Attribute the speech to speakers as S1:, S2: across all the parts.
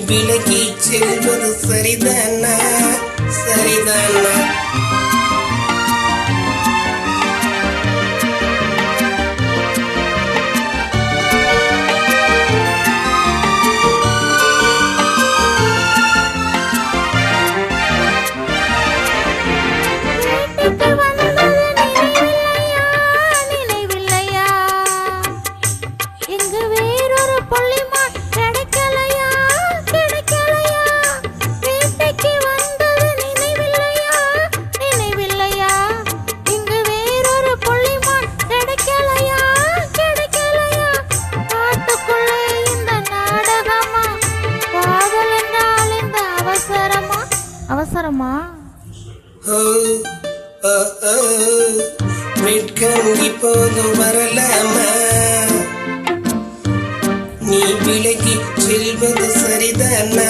S1: விலகி செல்வது சரிதானா சரிதானா?
S2: அவசரமா
S1: வெட்கம் இப்போது வரலாமா? நீ விலகி செல்வது சரிதானா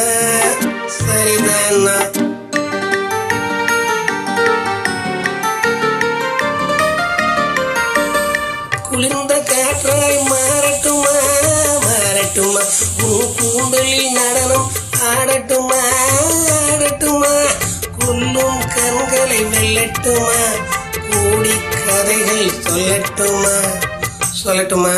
S1: சரிதானா? குளிர்ந்த காற்றாய் மாறட்டுமா மாறட்டுமா? உன் கூந்தலில் நடனம் ஆடட்டுமா ஆடட்டுமா? கொல்லும் கண்களை வெல்லட்டுமா? கூடி கதைகள் சொல்லட்டுமா சொல்லட்டுமா?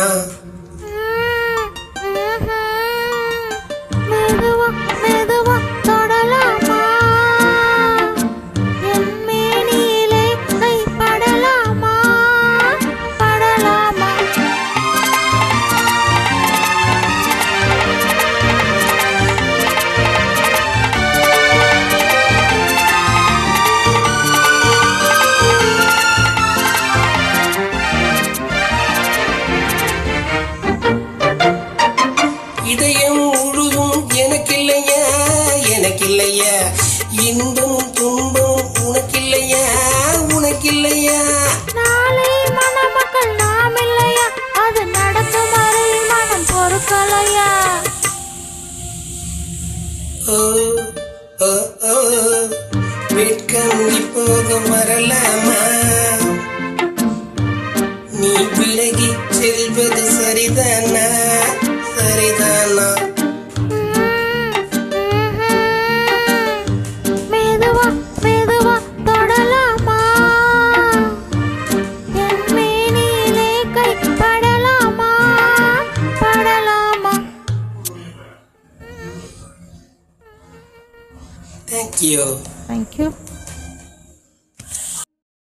S1: இதயம் முழுதும் எனக்கில்லையா எனக்கில்லையா? இன்பம் துன்பம் உனக்கில்லையா உனக்கில்லையா?
S2: நாளை மணமக்கள் நாம் இல்லையா? அது நடக்கும் வரை மனம் பொறுக்கலையா?
S1: வெட்கம் இப்போது வரலாமா? நீ விலகி செல்வது சரிதானா சரிதானா?
S2: மெதுவா மெதுவா தொடலாமா? என் மேனியிலே கை படலாமா படலாமா?
S1: Thank you.
S2: Thank you.